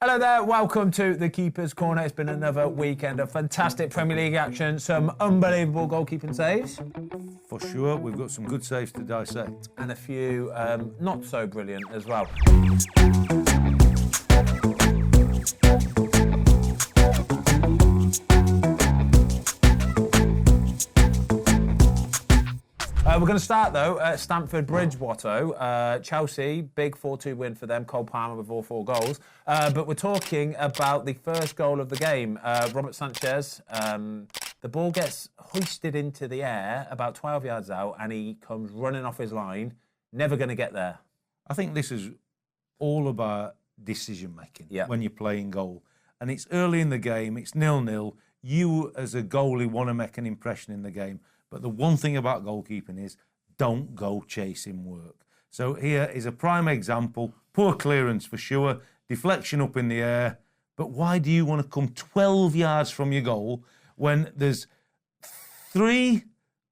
Hello there, welcome to the Keeper's Corner. It's been another weekend of fantastic Premier League action, some unbelievable goalkeeping saves. For sure, we've got some good saves to dissect. And a few not so brilliant as well. We're going to start, though, at Stamford Bridge, Watto. Chelsea, big 4-2 win for them. Cole Palmer with all 4 goals. But we're talking about the first goal of the game. Robert Sanchez, the ball gets hoisted into the air about 12 yards out and he comes running off his line. Never going to get there. I think this is all about decision-making when you're playing goal. And it's early in the game, it's 0-0. You, as a goalie, want to make an impression in the game. But the one thing about goalkeeping is don't go chasing work. So here is a prime example. Poor clearance for sure. Deflection up in the air. But why do you want to come 12 yards from your goal when there's 3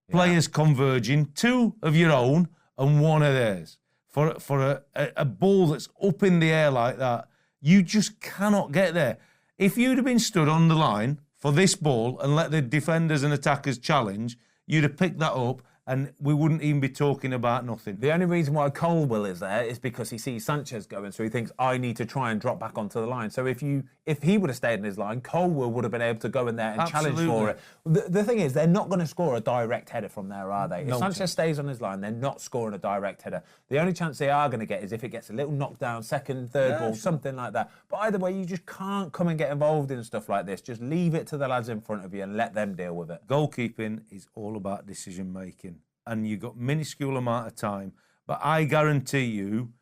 players converging, 2 of your own and 1 of theirs? For a ball that's up in the air like that, you just cannot get there. If you'd have been stood on the line for this ball and let the defenders and attackers challenge, you'd have picked that up and we wouldn't even be talking about nothing. The only reason why Colwill is there is because he sees Sanchez going, so he thinks, I need to try and drop back onto the line. So if he would have stayed in his line, Colwill would have been able to go in there and challenge for it. The thing is, they're not going to score a direct header from there, are they? If Sanchez stays on his line, they're not scoring a direct header. The only chance they are going to get is if it gets a little knockdown, second, third ball, something like that. But either way, you just can't come and get involved in stuff like this. Just leave it to the lads in front of you and let them deal with it. Goalkeeping is all about decision-making. And you've got minuscule amount of time. But I guarantee you,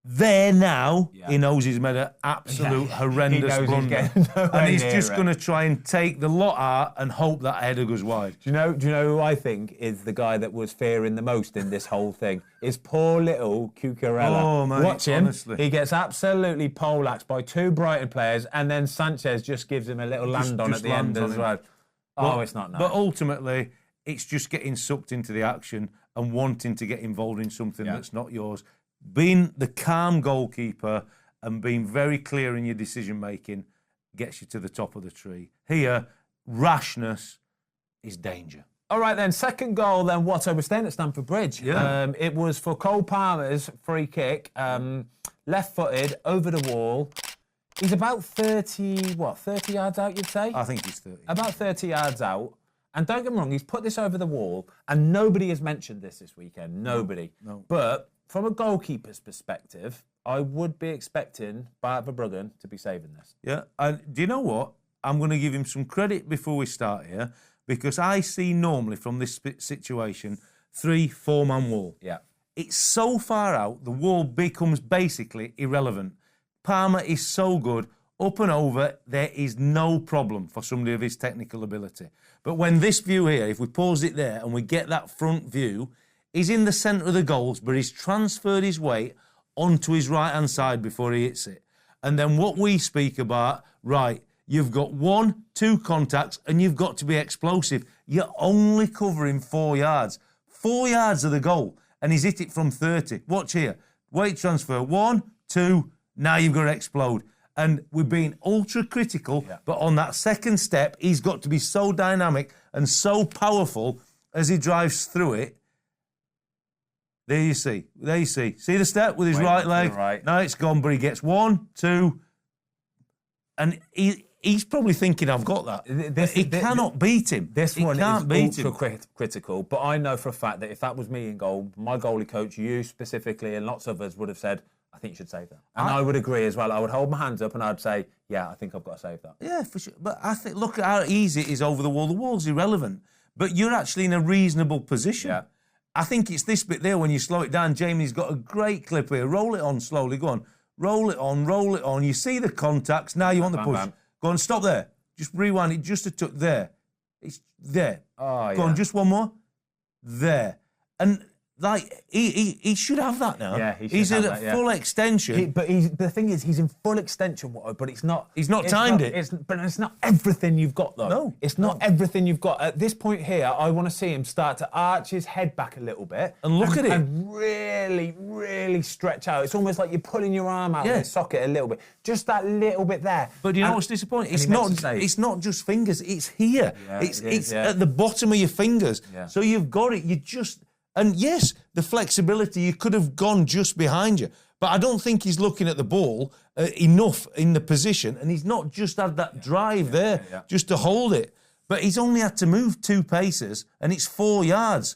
there now, he knows he's made an absolute horrendous blunder. And he's just going to try and take the lot out and hope that header goes wide. Do you know who I think is the guy that was fearing the most in this whole thing? Is poor little Cucurella. Oh, mate, watch him. Honestly. He gets absolutely poleaxed by 2 Brighton players and then Sanchez just gives him a little land on at the end as well. Oh, it's not nice. But ultimately, it's just getting sucked into the action and wanting to get involved in something that's not yours. Being the calm goalkeeper and being very clear in your decision-making gets you to the top of the tree. Here, rashness is danger. All right, then, second goal, then, Watto. We're staying at Stamford Bridge. Yeah. It was for Cole Palmer's free kick, left-footed, over the wall. He's about 30 yards out, you'd say? I think he's 30. About 30 yards out. And don't get me wrong, he's put this over the wall, and nobody has mentioned this weekend. Nobody. No. But from a goalkeeper's perspective, I would be expecting Bart Verbruggen to be saving this. Yeah, and do you know what? I'm going to give him some credit before we start here, because I see normally from this situation 3-4-man wall. Yeah. It's so far out, the wall becomes basically irrelevant. Palmer is so good. Up and over, there is no problem for somebody of his technical ability. But when this view here, if we pause it there and we get that front view, he's in the centre of the goals, but he's transferred his weight onto his right-hand side before he hits it. And then what we speak about, right, you've got 1-2 contacts and you've got to be explosive. You're only covering 4 yards. 4 yards of the goal, and he's hit it from 30. Watch here. Weight transfer, 1, 2, now you've got to explode. And we're being ultra critical, but on that second step, he's got to be so dynamic and so powerful as he drives through it. There you see. See the step with his right leg? Right. Now it's gone, but he gets 1, 2, and he's probably thinking, I've got that. He cannot beat him. This one is ultra him. critical, but I know for a fact that if that was me in goal, my goalie coach, you specifically, and lots of us would have said, I think you should save that. And I would agree as well. I would hold my hands up and I'd say, yeah, I think I've got to save that. Yeah, for sure. But I think, look at how easy it is over the wall. The wall's irrelevant. But you're actually in a reasonable position. Yeah. I think it's this bit there when you slow it down. Jamie's got a great clip here. Roll it on slowly. Go on. Roll it on. You see the contacts. Now you want the push. Bam. Go on, stop there. Just rewind it just a touch. There. It's there. Oh, Go on, just one more. There. And like, he should have that now. Yeah, he should he's have in that, yeah. full extension. The thing is, he's in full extension, but it's not... He's not timed it. But it's not everything you've got, though. No. It's not everything you've got. At this point here, I want to see him start to arch his head back a little bit. And look at it. And really, really stretch out. It's almost like you're pulling your arm out of the socket a little bit. Just that little bit there. But you know what's disappointing? It's not just fingers. It's here. Yeah, it's at the bottom of your fingers. Yeah. So you've got it. You just... And yes, the flexibility, you could have gone just behind you. But I don't think he's looking at the ball enough in the position. And he's not just had that drive there just to hold it. But he's only had to move 2 paces and it's 4 yards.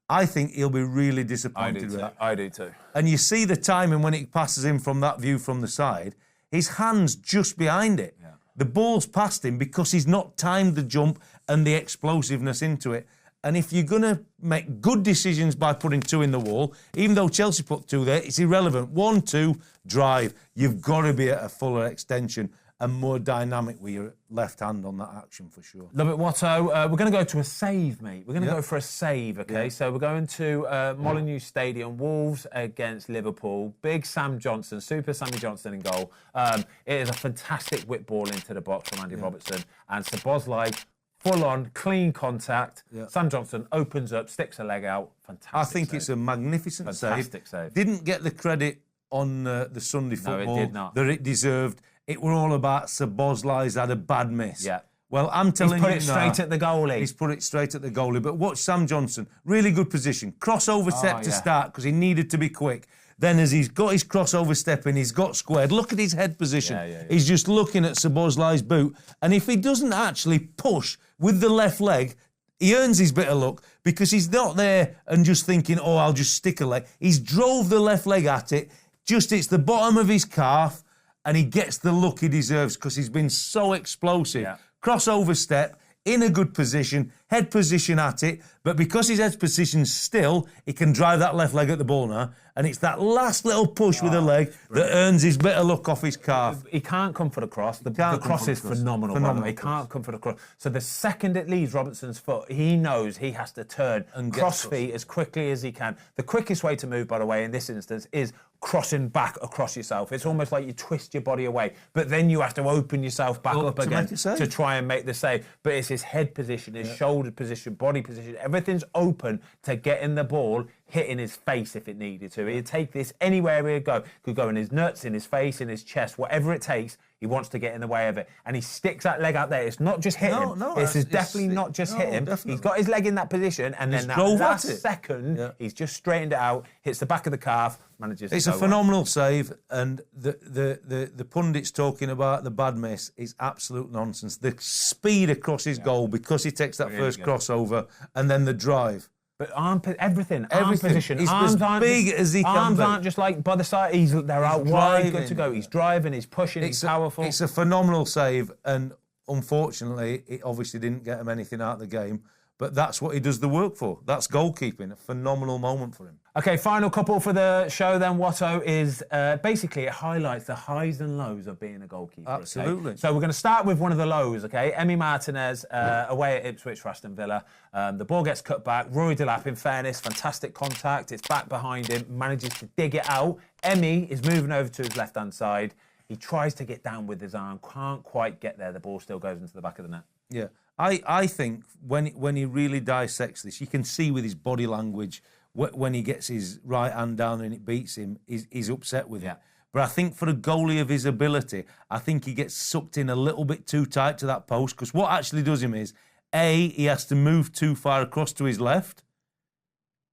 I think he'll be really disappointed with that. I do too. And you see the timing when it passes him from that view from the side. His hand's just behind it. Yeah. The ball's past him because he's not timed the jump and the explosiveness into it. And if you're going to make good decisions by putting 2 in the wall, even though Chelsea put 2 there, it's irrelevant. 1, 2, drive. You've got to be at a fuller extension and more dynamic with your left hand on that action for sure. Love it, Watto. We're going to go to a save, mate. We're going to go for a save, okay? Yeah. So we're going to Molineux Stadium, Wolves against Liverpool. Big Sam Johnstone, super Sammy Johnstone in goal. It is a fantastic whip ball into the box from Andy Robertson. And Szoboszlai, full-on, clean contact. Yeah. Sam Johnstone opens up, sticks a leg out. Fantastic I think save. It's a magnificent save. Didn't get the credit on the Sunday football it did not. that it deserved. It were all about Szoboszlai's had a bad miss. Yeah. Well, I'm telling you now... He's put it straight at the goalie. He's put it straight at the goalie. But watch Sam Johnstone. Really good position. Crossover step to start because he needed to be quick. Then as he's got his crossover step in, he's got squared. Look at his head position. He's just looking at Szoboszlai's boot. And if he doesn't actually push with the left leg, he earns his bit of luck because he's not there and just thinking, oh, I'll just stick a leg. He's drove the left leg at it, just hits the bottom of his calf, and he gets the look he deserves because he's been so explosive. Yeah. Crossover step, in a good position, head position at it, but because his head position's still, he can drive that left leg at the ball now, and it's that last little push with the leg that earns his bit of luck off his calf. He can't come for the cross. The cross is phenomenal. He can't come for the cross. So the second it leaves Robertson's foot, he knows he has to turn and cross feet as quickly as he can. The quickest way to move, by the way, in this instance, is crossing back across yourself. It's almost like you twist your body away, but then you have to open yourself back up again to try and make the save. But it's his head position, his shoulder position, body position. Everything's open to getting the ball, hitting his face if it needed to. He'd take this anywhere he'd go. Could go in his nuts, in his face, in his chest, whatever it takes. He wants to get in the way of it. And he sticks that leg out there. It's not just hit him. It's definitely not just hit him. Definitely. He's got his leg in that position, and then that last second, he's just straightened it out, hits the back of the calf, manages to It's a phenomenal save, and the pundits talking about the bad miss is absolute nonsense. The speed across his goal, because he takes that first crossover, and then the drive. But everything. Arm position. He's as big as he can be. Arms aren't just like by the side. They're out wide, good to go. He's driving, he's pushing, he's powerful. It's a phenomenal save, and unfortunately, it obviously didn't get him anything out of the game. But that's what he does the work for. That's goalkeeping. A phenomenal moment for him. Okay, final couple for the show then, Watto, is basically it highlights the highs and lows of being a goalkeeper. Absolutely. Okay? So we're going to start with one of the lows, okay? Emiliano Martinez away at Ipswich for Aston Villa. The ball gets cut back. Liam Delap, in fairness, fantastic contact. It's back behind him, manages to dig it out. Emmy is moving over to his left-hand side. He tries to get down with his arm, can't quite get there. The ball still goes into the back of the net. Yeah. I think when he really dissects this, you can see with his body language when he gets his right hand down and it beats him, he's upset with it. But I think for a goalie of his ability, I think he gets sucked in a little bit too tight to that post, because what actually does him is, he has to move too far across to his left,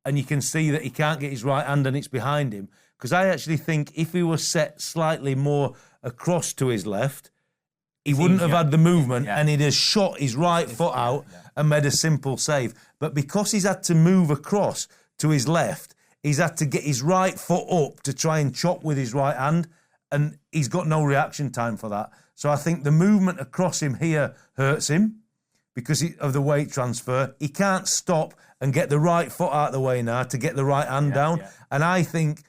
and you can see that he can't get his right hand and it's behind him. Because I actually think if he was set slightly more across to his left, he wouldn't have had the movement and he'd have shot his right foot out and made a simple save. But because he's had to move across to his left, he's had to get his right foot up to try and chop with his right hand, and he's got no reaction time for that. So I think the movement across him here hurts him because of the weight transfer. He can't stop and get the right foot out of the way now to get the right hand down. And I think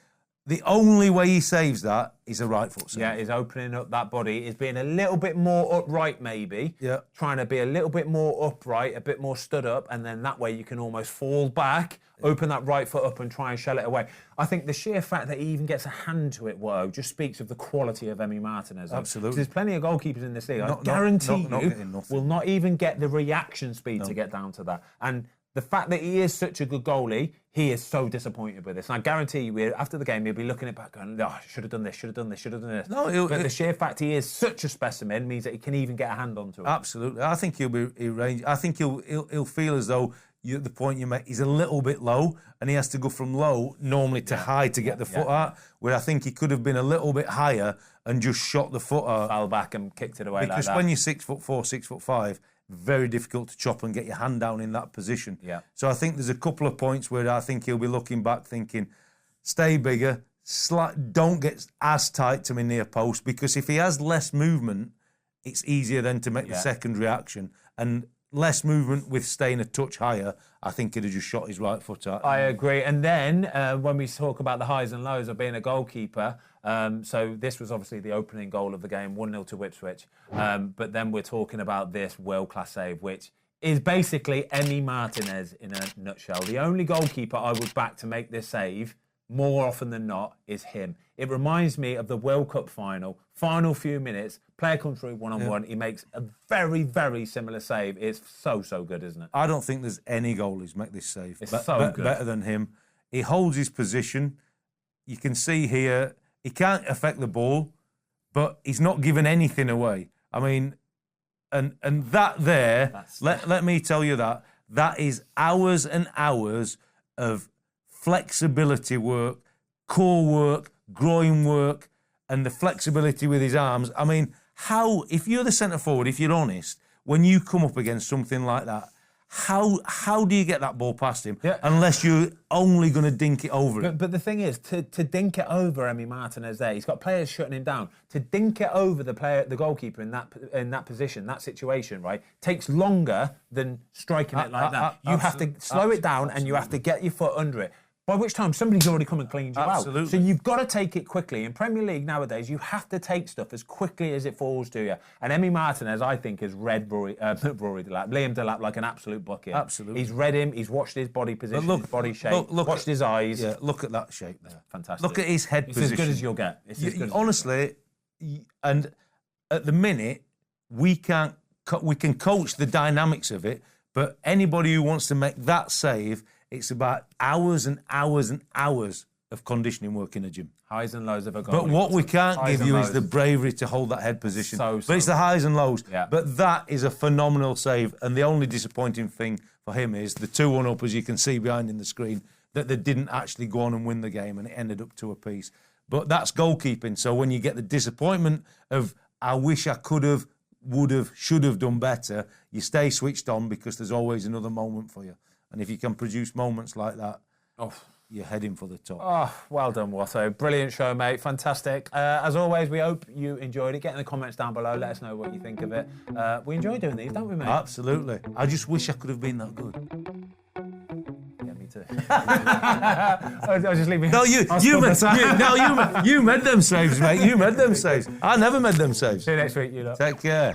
The only way he saves that is a right foot save. Yeah, is opening up that body, is being a little bit more upright maybe. Yeah. Trying to be a little bit more upright, a bit more stood up, and then that way you can almost fall back, open that right foot up and try and shell it away. I think the sheer fact that he even gets a hand to it, just speaks of the quality of Emi Martinez. Absolutely. There's plenty of goalkeepers in this league. I guarantee you will not even get the reaction speed to get down to that. And the fact that he is such a good goalie, he is so disappointed with this. And I guarantee you, after the game, he'll be looking at it back going, I should have done this, should have done this, should have done this. But the sheer fact he is such a specimen means that he can even get a hand onto it. Absolutely. I think he'll be arranged. I think he'll feel as though the point you make, he's a little bit low and he has to go from low normally to high to get the foot out, where I think he could have been a little bit higher and just shot the foot out. Fell back and kicked it away like that. Because when you're 6'4", 6'5", very difficult to chop and get your hand down in that position. Yeah. So I think there's a couple of points where I think he'll be looking back thinking, stay bigger, don't get as tight to my near post, because if he has less movement, it's easier then to make the second reaction. And less movement with staying a touch higher, I think he'd have just shot his right foot out. I agree. And then when we talk about the highs and lows of being a goalkeeper, so this was obviously the opening goal of the game, 1-0 to Ipswich. But then we're talking about this world-class save, which is basically Emi Martinez in a nutshell. The only goalkeeper I would back to make this save more often than not is him. It reminds me of the World Cup final few minutes, player comes through one-on-one, he makes a very, very similar save. It's so good, isn't it? I don't think there's any goalies make this save. It's so good. Better than him. He holds his position. You can see here, he can't affect the ball, but he's not giving anything away. I mean, and that there, let me tell you that is hours and hours of flexibility work, core work, groin work, and the flexibility with his arms. I mean, if you're the centre forward, if you're honest, when you come up against something like that, how do you get that ball past him unless you're only going to dink it over him? But the thing is, to dink it over Emi Martinez there, he's got players shutting him down. To dink it over the goalkeeper in that position, that situation, right, takes longer than striking it like that. You have to slow it down and you have to get your foot under it. By which time somebody's already come and cleaned you out. So you've got to take it quickly. In Premier League nowadays, you have to take stuff as quickly as it falls to you. And Emi Martinez, I think, has read Liam Delap like an absolute bucket. Absolutely. He's read him, he's watched his body position, his body shape, watched his eyes. Yeah, look at that shape there. Fantastic. Look at his head position. It's as good as you'll get. Honestly, and at the minute, we can coach the dynamics of it, but anybody who wants to make that save, it's about hours and hours and hours of conditioning work in a gym. Highs and lows of a goal. But what we can't give you is the bravery to hold that head position. But it's the highs and lows. Yeah. But that is a phenomenal save. And the only disappointing thing for him is the 2-1 up, as you can see behind in the screen, that they didn't actually go on and win the game and it ended up 2 apiece. But that's goalkeeping. So when you get the disappointment of, I wish I could have, would have, should have done better, you stay switched on because there's always another moment for you. And if you can produce moments like that, you're heading for the top. Oh, well done, Watto. Brilliant show, mate. Fantastic. As always, we hope you enjoyed it. Get in the comments down below. Let us know what you think of it. We enjoy doing these, don't we, mate? Absolutely. I just wish I could have been that good. Yeah, me too. I was just leaving. No, you made them saves, mate. You made them saves. I never made them saves. See you next week, you lot. Take care.